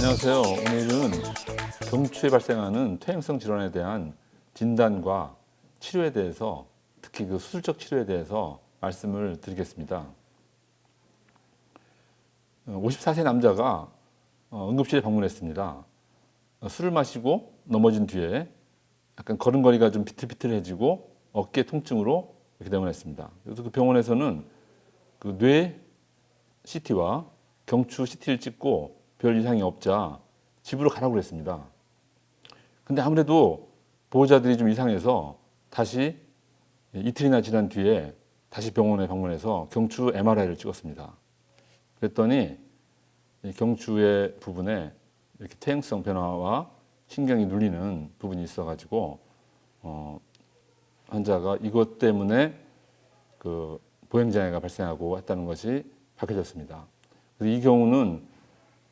안녕하세요. 오늘은 경추에 발생하는 퇴행성 질환에 대한 진단과 치료에 대해서, 특히 그 수술적 치료에 대해서 말씀을 드리겠습니다. 54세 남자가 응급실에 방문했습니다. 술을 마시고 넘어진 뒤에 약간 걸음걸이가 좀 비틀비틀해지고 어깨 통증으로 이렇게 내원했습니다. 그래서 그 병원에서는 그 뇌 CT와 경추 CT를 찍고 별 이상이 없자 집으로 가라고 그랬습니다. 근데 아무래도 보호자들이 좀 이상해서 다시 이틀이나 지난 뒤에 다시 병원에 방문해서 경추 MRI를 찍었습니다. 그랬더니 이 경추의 부분에 이렇게 퇴행성 변화와 신경이 눌리는 부분이 있어가지고 환자가 이것 때문에 그 보행장애가 발생하고 했다는 것이 밝혀졌습니다. 그래서 이 경우는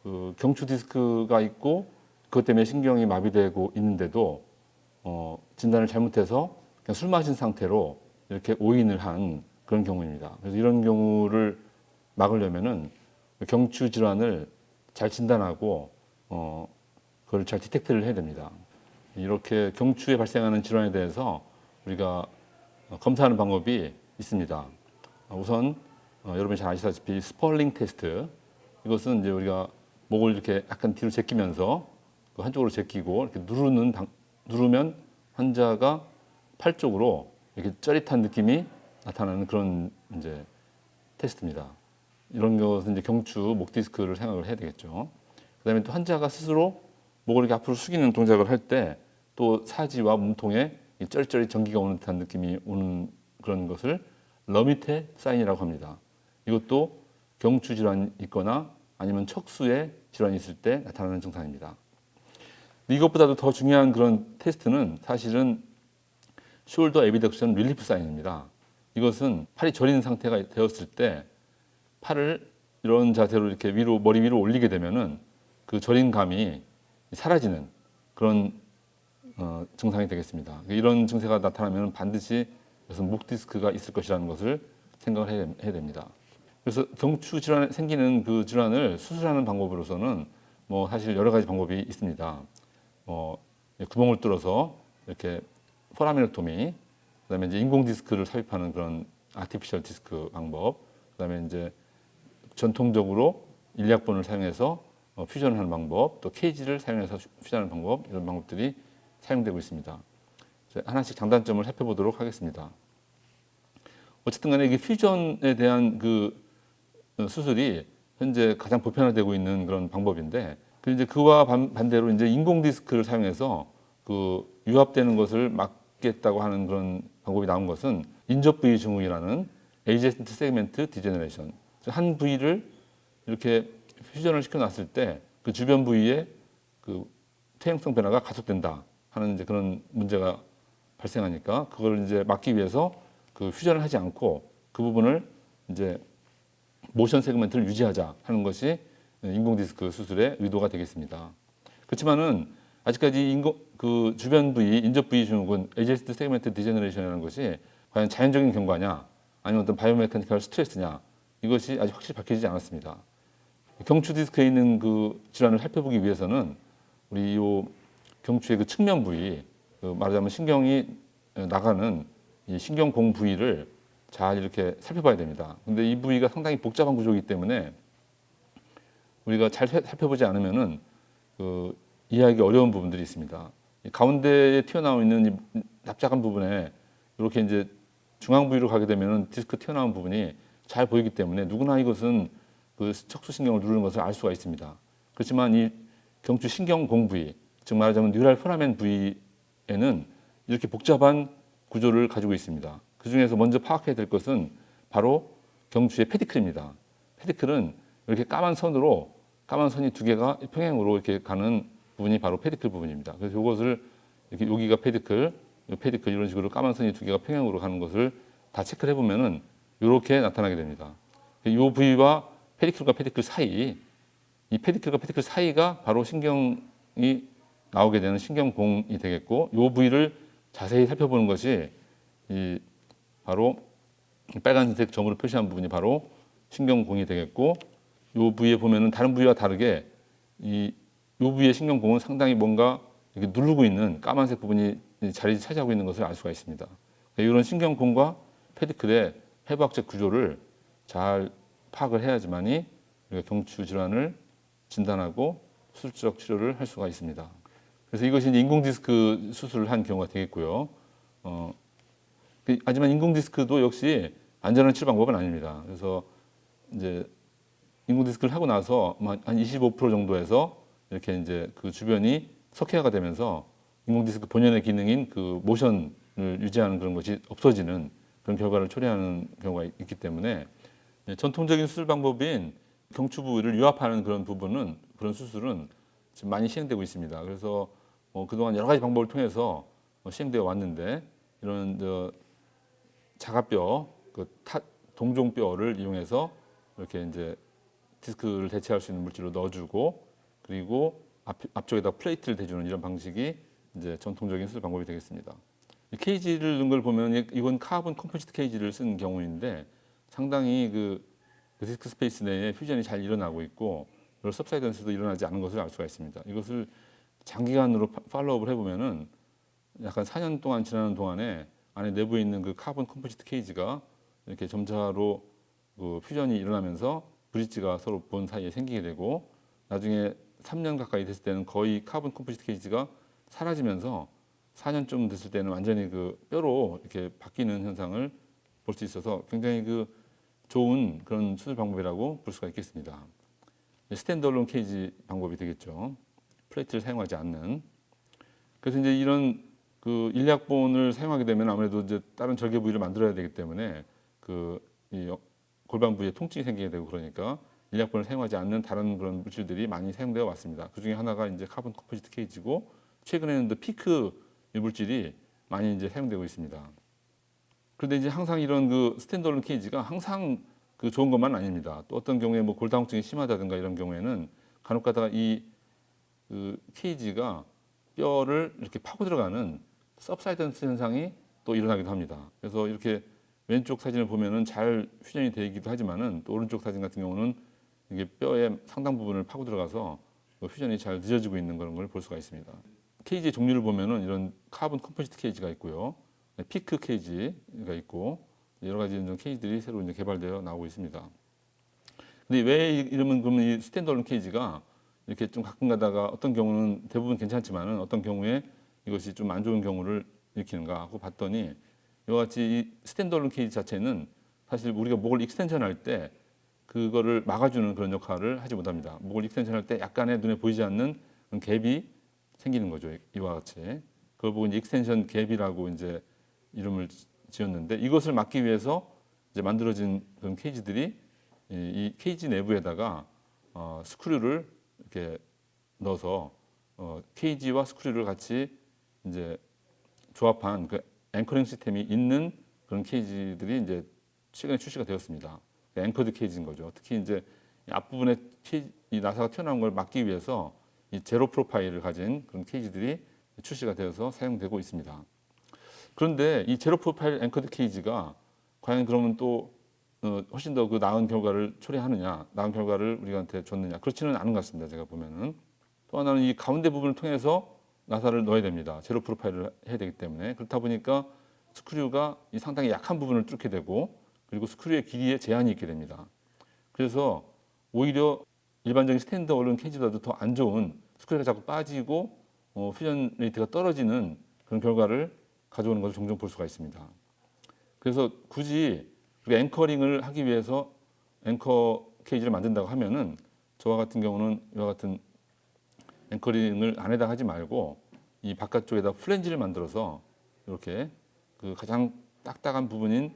그 경추 디스크가 있고 그것 때문에 신경이 마비되고 있는데도 진단을 잘못해서 그냥 술 마신 상태로 이렇게 오인을 한 그런 경우입니다. 그래서 이런 경우를 막으려면은 경추 질환을 잘 진단하고 그걸 잘 디텍트를 해야 됩니다. 이렇게 경추에 발생하는 질환에 대해서 우리가 검사하는 방법이 있습니다. 우선 여러분이 잘 아시다시피 스펄링 테스트, 이것은 이제 우리가 목을 이렇게 약간 뒤로 제끼면서 한쪽으로 제끼고 이렇게 누르면 환자가 팔 쪽으로 이렇게 짜릿한 느낌이 나타나는 그런 이제 테스트입니다. 이런 것은 이제 경추 목 디스크를 생각을 해야 되겠죠. 그다음에 또 환자가 스스로 목을 이렇게 앞으로 숙이는 동작을 할 때 또 사지와 몸통에 쩌릿쩌릿 전기가 오는 듯한 느낌이 오는 그런 것을 러미테 사인이라고 합니다. 이것도 경추 질환이 있거나 아니면 척수에 질환이 있을 때 나타나는 증상입니다. 이것보다도 더 중요한 그런 테스트는 사실은 숄더 에비덕션 릴리프 사인입니다. 이것은 팔이 저린 상태가 되었을 때 팔을 이런 자세로 이렇게 위로, 머리 위로 올리게 되면은 그 저린 감이 사라지는 그런 증상이 되겠습니다. 이런 증세가 나타나면 반드시 목 디스크가 있을 것이라는 것을 생각을 해야 됩니다. 그래서 경추 질환 생기는 그 질환을 수술하는 방법으로서는 뭐 사실 여러 가지 방법이 있습니다. 구멍을 뚫어서 이렇게 포라미노토미, 그다음에 이제 인공 디스크를 삽입하는 그런 아티피셜 디스크 방법, 그다음에 이제 전통적으로 일약본을 사용해서 퓨전을 하는 방법, 또 케이지를 사용해서 퓨전하는 방법, 이런 방법들이 사용되고 있습니다. 하나씩 장단점을 살펴보도록 하겠습니다. 어쨌든 간에 이게 퓨전에 대한 그 수술이 현재 가장 보편화되고 있는 그런 방법인데, 이제 그와 반대로 이제 인공 디스크를 사용해서 그 유합되는 것을 막겠다고 하는 그런 방법이 나온 것은 인접 부위 증후이라는 에이제센트 세그멘트 디제너레이션. 한 부위를 이렇게 퓨전을 시켜놨을 때 그 주변 부위에 그 퇴행성 변화가 가속된다 하는 이제 그런 문제가 발생하니까 그걸 이제 막기 위해서 그 퓨전을 하지 않고 그 부분을 이제 모션 세그멘트를 유지하자 하는 것이 인공 디스크 수술의 의도가 되겠습니다. 그렇지만은 아직까지 그 주변 부위, 인접 부위 증후군, 에이제스트 세그멘트 디제너레이션이라는 것이 과연 자연적인 경과냐, 아니면 어떤 바이오메카니컬 스트레스냐, 이것이 아직 확실히 밝혀지지 않았습니다. 경추 디스크에 있는 그 질환을 살펴보기 위해서는 우리 이 경추의 그 측면 부위, 말하자면 신경이 나가는 이 신경공 부위를 잘 이렇게 살펴봐야 됩니다. 근데 이 부위가 상당히 복잡한 구조이기 때문에 우리가 잘 살펴보지 않으면은 그 이해하기 어려운 부분들이 있습니다. 이 가운데에 튀어나와 있는 이 납작한 부분에 이렇게 이제 중앙 부위로 가게 되면은 디스크 튀어나온 부분이 잘 보이기 때문에 누구나 이것은 그 척수 신경을 누르는 것을 알 수가 있습니다. 그렇지만 이 경추 신경공 부위, 즉 말하자면 뉴랄 포라멘 부위에는 이렇게 복잡한 구조를 가지고 있습니다. 그 중에서 먼저 파악해야 될 것은 바로 경추의 페디클입니다. 페디클은 이렇게 까만 선이 두 개가 평행으로 이렇게 가는 부분이 바로 페디클 부분입니다. 그래서 이것을 이렇게 여기가 페디클, 이런 식으로 까만 선이 두 개가 평행으로 가는 것을 다 체크를 해보면은 이렇게 나타나게 됩니다. 이 부위와 페디클과 페디클 사이, 이 페디클과 페디클 사이가 바로 신경이 나오게 되는 신경공이 되겠고, 이 부위를 자세히 살펴보는 것이 이 바로 빨간색 점으로 표시한 부분이 바로 신경공이 되겠고, 이 부위에 보면은 다른 부위와 다르게 이 요부의 신경공은 상당히 뭔가 이렇게 누르고 있는 까만색 부분이 자리 차지하고 있는 것을 알 수가 있습니다. 이런 신경공과 페디클의 해부학적 구조를 잘 파악을 해야지만이 우리가 경추 질환을 진단하고 수술적 치료를 할 수가 있습니다. 그래서 이것이 이제 인공 디스크 수술을 한 경우가 되겠고요. 하지만 인공 디스크도 역시 안전한 치료 방법은 아닙니다. 그래서 이제 인공 디스크를 하고 나서 한 25% 정도에서 이렇게 이제 그 주변이 석회화가 되면서 인공 디스크 본연의 기능인 그 모션을 유지하는 그런 것이 없어지는 그런 결과를 초래하는 경우가 있기 때문에 전통적인 수술 방법인 경추 부위를 유압하는 그런 부분은 그런 수술은 지금 많이 시행되고 있습니다. 그래서 그동안 여러 가지 방법을 통해서 시행되어 왔는데 이런 자가뼈, 동종뼈를 이용해서 이렇게 이제 디스크를 대체할 수 있는 물질을 넣어주고 그리고 앞쪽에다 플레이트를 대주는 이런 방식이 이제 전통적인 수술 방법이 되겠습니다. 이 케이지를 넣은 걸 보면 이건 카본 컴포지트 케이지를 쓴 경우인데 상당히 그 디스크 스페이스 내에 퓨전이 잘 일어나고 있고 그리고 सब사이던스도 일어나지 않은 것을 알 수가 있습니다. 이것을 장기간으로 팔로우업을 해보면은 약간 4년 동안 지나는 동안에 안에 내부에 있는 그 카본 컴포지트 케이지가 이렇게 점차로 그 퓨전이 일어나면서 브릿지가 서로 본 사이에 생기게 되고 나중에 3년 가까이 됐을 때는 거의 카본 컴포지트 케이지가 사라지면서 4년쯤 됐을 때는 완전히 그 뼈로 이렇게 바뀌는 현상을 볼 수 있어서 굉장히 그 좋은 그런 수술 방법이라고 볼 수가 있겠습니다. 스탠드얼론 케이지 방법이 되겠죠. 플레이트를 사용하지 않는. 그래서 이제 이런 그 일약본을 사용하게 되면 아무래도 이제 다른 절개 부위를 만들어야 되기 때문에 이 골반 부위에 통증이 생기게 되고 그러니까 일약본을 사용하지 않는 다른 그런 물질들이 많이 사용되어 왔습니다. 그 중에 하나가 이제 카본 컴포지트 케이지고 최근에는 피크 물질이 많이 이제 사용되고 있습니다. 그런데 이제 항상 이런 그 스탠드얼론 케이지가 항상 그 좋은 것만 아닙니다. 또 어떤 경우에 뭐 골다공증이 심하다든가 이런 경우에는 간혹 가다가 이 그 케이지가 뼈를 이렇게 파고 들어가는 सब사이던스 현상이 또 일어나기도 합니다. 그래서 이렇게 왼쪽 사진을 보면은 잘 퓨전이 되기도 하지만은 또 오른쪽 사진 같은 경우는 이게 뼈의 상당 부분을 파고 들어가서 퓨전이 잘 늦어지고 있는 그런 걸 볼 수가 있습니다. 케이지의 종류를 보면은 이런 카본 컴포지트 케이지가 있고요, 피크 케이지가 있고 여러 가지 이런 케이지들이 새로 이제 개발되어 나오고 있습니다. 근데 왜 이러면 그러면 이 스탠드얼론 케이지가 이렇게 좀 가끔 가다가 어떤 경우는 대부분 괜찮지만은 어떤 경우에 이것이 좀 안 좋은 경우를 일으키는가 하고 봤더니 이와 같이 이 스탠드얼론 케이지 자체는 사실 우리가 목을 익스텐션 할 때 그거를 막아주는 그런 역할을 하지 못합니다. 목을 익스텐션 할 때 약간의 눈에 보이지 않는 그런 갭이 생기는 거죠. 이와 같이. 그걸 보고 이제 익스텐션 갭이라고 이제 이름을 지었는데 이것을 막기 위해서 이제 만들어진 그런 케이지들이 이 케이지 내부에다가 스크류를 이렇게 넣어서 케이지와 스크류를 같이 이제 조합한 그 앵커링 시스템이 있는 그런 케이지들이 이제 최근에 출시가 되었습니다. 앵커드 케이지인 거죠. 특히 이제 앞부분에 이 나사가 튀어나온 걸 막기 위해서 이 제로 프로파일을 가진 그런 케이지들이 출시가 되어서 사용되고 있습니다. 그런데 이 제로 프로파일 앵커드 케이지가 과연 그러면 또 훨씬 더 그 나은 결과를 초래하느냐, 나은 결과를 우리한테 줬느냐, 그렇지는 않은 것 같습니다. 제가 보면은 또 하나는 이 가운데 부분을 통해서 나사를 넣어야 됩니다. 제로 프로파일을 해야 되기 때문에 그렇다 보니까 스크류가 이 상당히 약한 부분을 뚫게 되고 그리고 스크류의 길이에 제한이 있게 됩니다. 그래서 오히려 일반적인 스탠드얼론 케이지보다도 더 안 좋은 스크류가 자꾸 빠지고 퓨전 레이트가 떨어지는 그런 결과를 가져오는 것을 종종 볼 수가 있습니다. 그래서 굳이 앵커링을 하기 위해서 앵커 케이지를 만든다고 하면은 저와 같은 경우는 이와 같은 앵커링을 안에다 하지 말고 이 바깥쪽에다 플랜지를 만들어서 이렇게 그 가장 딱딱한 부분인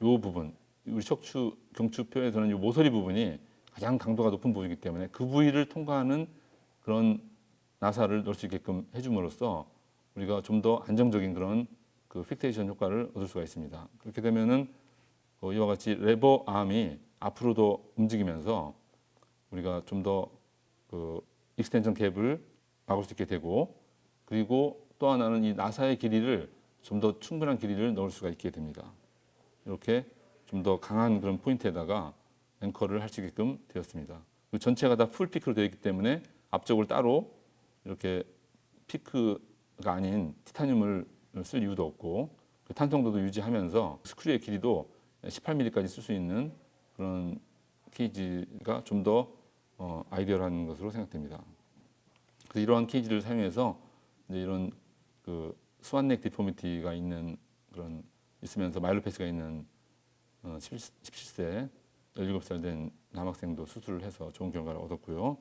이 부분, 우리 척추 경추뼈에서는 이 모서리 부분이 가장 강도가 높은 부분이기 때문에 그 부위를 통과하는 그런 나사를 넣을 수 있게끔 해줌으로써 우리가 좀 더 안정적인 그런 그 픽세이션 효과를 얻을 수가 있습니다. 그렇게 되면은 이와 같이 레버 암이 앞으로도 움직이면서 우리가 좀 더 그 익스텐션 갭을 막을 수 있게 되고 그리고 또 하나는 이 나사의 길이를 좀 더 충분한 길이를 넣을 수가 있게 됩니다. 이렇게 좀 더 강한 그런 포인트에다가 앵커를 할 수 있게끔 되었습니다. 전체가 다 풀 피크로 되어 있기 때문에 앞쪽을 따로 이렇게 피크가 아닌 티타늄을 쓸 이유도 없고 그 탄성도도 유지하면서 스크류의 길이도 18mm까지 쓸 수 있는 그런 케이지가 좀 더 아이디어한 것으로 생각됩니다. 그래서 이러한 케이지를 사용해서 이제 이런 그 스완넥 디포미티가 있는 그런 있으면서 마일로패스가 있는 17세 17살 된 남학생도 수술을 해서 좋은 결과를 얻었고요.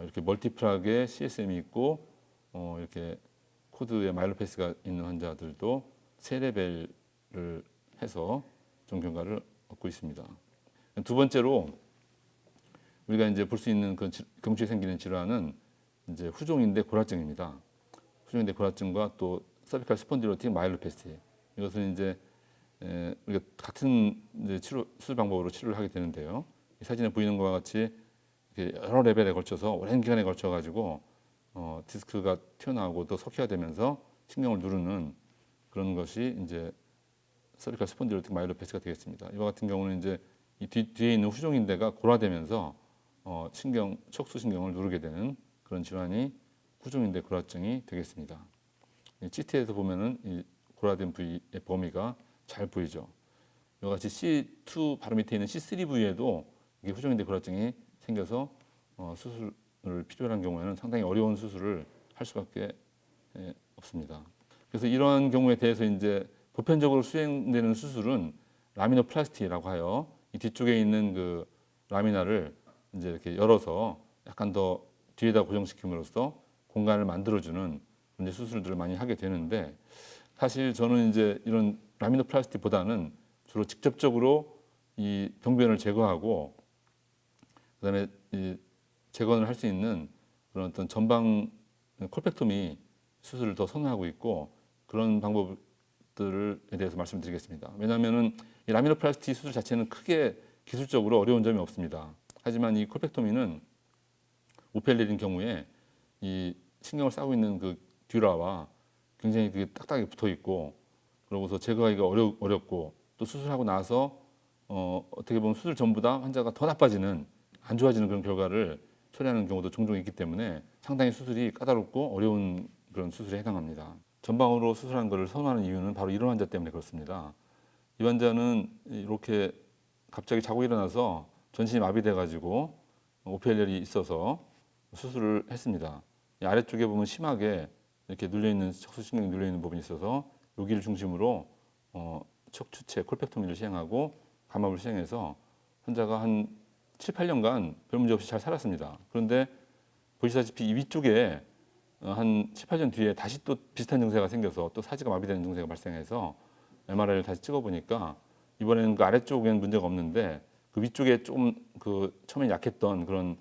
이렇게 멀티플락에 CSM이 있고 이렇게 코드에 마일로패스가 있는 환자들도 3레벨을 해서 좋은 결과를 얻고 있습니다. 두 번째로 우리가 이제 볼 수 있는 그 경추에 생기는 질환은 이제 후종인대 골화증입니다. 후종인대 골화증과 또 서비칼 스폰딜로틱 마일로패스 이것은 이제 우리가 같은 이제 수술 방법으로 치료를 하게 되는데요. 이 사진에 보이는 것과 같이 여러 레벨에 걸쳐서 오랜 기간에 걸쳐 가지고 디스크가 튀어나오고 또 석회화되면서 신경을 누르는 그런 것이 이제 서비칼 스폰딜로틱 마일로패스가 되겠습니다. 이와 같은 경우는 이제 이 뒤에 있는 후종인대가 골화되면서 척수 신경을 누르게 되는 그런 질환이 후종인대 골화증이 되겠습니다. CT에서 보면은 이 골화된 부위의 범위가 잘 보이죠. 이와 같이 C2 바로 밑에 있는 C3 부위에도 이게 후종인대 골화증이 생겨서 수술을 필요로 한 경우에는 상당히 어려운 수술을 할 수밖에 없습니다. 그래서 이러한 경우에 대해서 이제 보편적으로 수행되는 수술은 라미노플라스티라고 하여 이 뒤쪽에 있는 그 라미나를 이제 이렇게 열어서 약간 더 뒤에다 고정시킴으로써 공간을 만들어주는 이제 수술들을 많이 하게 되는데 사실 저는 이제 이런 라미노플라스티보다는 주로 직접적으로 이 병변을 제거하고 그다음에 이 재건을 할 수 있는 그런 어떤 전방 콜펙토미 수술을 더 선호하고 있고 그런 방법들에 대해서 말씀드리겠습니다. 왜냐하면은 이 라미노플라스티 수술 자체는 크게 기술적으로 어려운 점이 없습니다. 하지만 이 콜펙토미는 오펠렐인 경우에 이 신경을 싸고 있는 그 듀라와 굉장히 그게 딱딱하게 붙어 있고 그러고서 제거하기가 어렵고 또 수술하고 나서 어떻게 보면 수술 전보다 환자가 더 나빠지는 안 좋아지는 그런 결과를 초래하는 경우도 종종 있기 때문에 상당히 수술이 까다롭고 어려운 그런 수술에 해당합니다. 전방으로 수술하는 것을 선호하는 이유는 바로 이런 환자 때문에 그렇습니다. 이 환자는 이렇게 갑자기 자고 일어나서 전신이 마비돼 가지고 오펠렐이 있어서 수술을 했습니다. 이 아래쪽에 보면 심하게 이렇게 눌려있는 척수신경이 눌려있는 부분이 있어서 여기를 중심으로 척추체 콜펙토미를 시행하고 감압을 시행해서 환자가 한 7, 8년간 별 문제 없이 잘 살았습니다. 그런데 보시다시피 이 위쪽에 한 7, 8년 뒤에 다시 또 비슷한 증세가 생겨서 또 사지가 마비되는 증세가 발생해서 MRI를 다시 찍어보니까 이번에는 그 아래쪽에는 문제가 없는데 그 위쪽에 좀 그 처음에 약했던 그런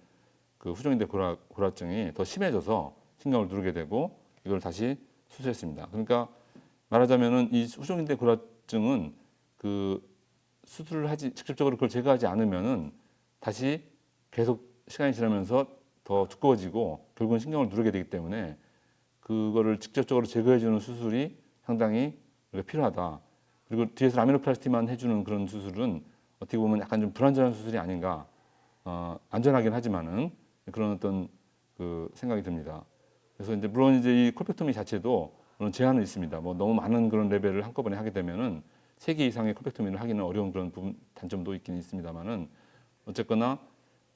그 후종인대 골화증이 더 심해져서 신경을 누르게 되고 이걸 다시 수술했습니다. 그러니까 말하자면은 이 후종인대 골화증은 그 수술을 직접적으로 그걸 제거하지 않으면은 다시 계속 시간이 지나면서 더 두꺼워지고 결국은 신경을 누르게 되기 때문에 그거를 직접적으로 제거해주는 수술이 상당히 필요하다. 그리고 뒤에서 라미노플라스티만 해주는 그런 수술은 어떻게 보면 약간 좀 불안전한 수술이 아닌가. 안전하긴 하지만은 그런 어떤 그 생각이 듭니다. 그래서 이제 물론 이제 이 콜펙토미 자체도 물론 제한은 있습니다. 뭐 너무 많은 그런 레벨을 한꺼번에 하게 되면은 3개 이상의 콜펙토미를 하기는 어려운 그런 단점도 있긴 있습니다만은 어쨌거나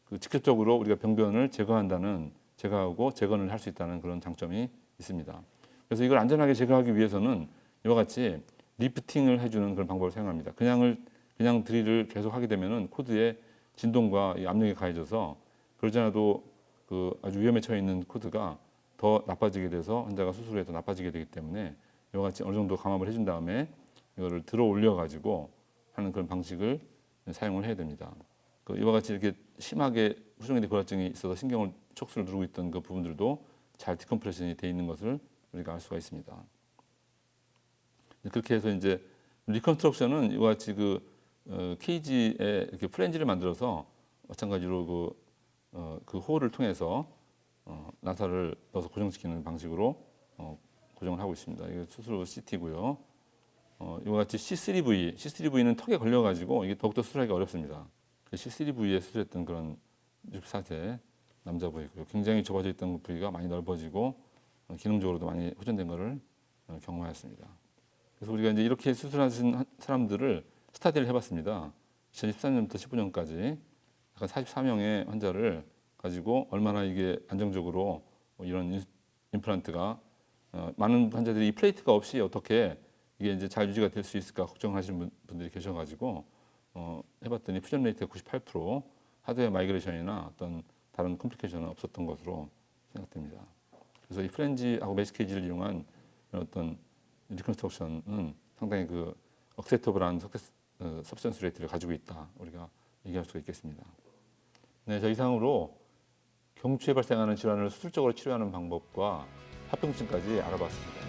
그 직접적으로 우리가 병변을 제거하고 재건을 할 수 있다는 그런 장점이 있습니다. 그래서 이걸 안전하게 제거하기 위해서는 이와 같이 리프팅을 해주는 그런 방법을 사용합니다. 그냥 드릴을 계속 하게 되면은 코드에 진동과 압력이 가해져서 그러지 않아도 그 아주 위험에 처해 있는 코드가 더 나빠지게 돼서 환자가 수술에 더 나빠지게 되기 때문에 이와 같이 어느 정도 감압을 해준 다음에 이거를 들어 올려 가지고 하는 그런 방식을 사용을 해야 됩니다. 이와 같이 이렇게 심하게 후종인대 골화증이 있어서 척수를 누르고 있던 그 부분들도 잘 디컴프레션이 돼 있는 것을 우리가 알 수가 있습니다. 그렇게 해서 이제 리컨스트럭션은 이와 같이 케이지에 이렇게 플랜지를 만들어서 마찬가지로 그 홀을 통해서 나사를 넣어서 고정시키는 방식으로 고정을 하고 있습니다. 이게 수술 CT고요. 이와 같이 C3V는 턱에 걸려가지고 이게 더욱더 수술하기가 어렵습니다. C3V에 수술했던 그런 64세 남자 부위고요. 굉장히 좁아져 있던 부위가 많이 넓어지고 기능적으로도 많이 호전된 것을 경험하였습니다. 그래서 우리가 이제 이렇게 수술하신 사람들을 스타디를 해봤습니다. 2014년부터 15년까지 약간 44명의 환자를 가지고 얼마나 이게 안정적으로 이런 임플란트가 많은 환자들이 이 플레이트가 없이 어떻게 이게 이제 잘 유지가 될 수 있을까 걱정하시는 분들이 계셔가지고 해봤더니 퓨전 레이트가 98%, 하드웨어 마이그레이션이나 어떤 다른 컴플리케이션은 없었던 것으로 생각됩니다. 그래서 이 프렌지하고 메시케이지를 이용한 어떤 리컨스트럭션은 상당히 그 억셉터블한 서브스턴스 레이트를 가지고 있다, 우리가 얘기할 수가 있겠습니다. 네, 저 이상으로 경추에 발생하는 질환을 수술적으로 치료하는 방법과 합병증까지 알아봤습니다.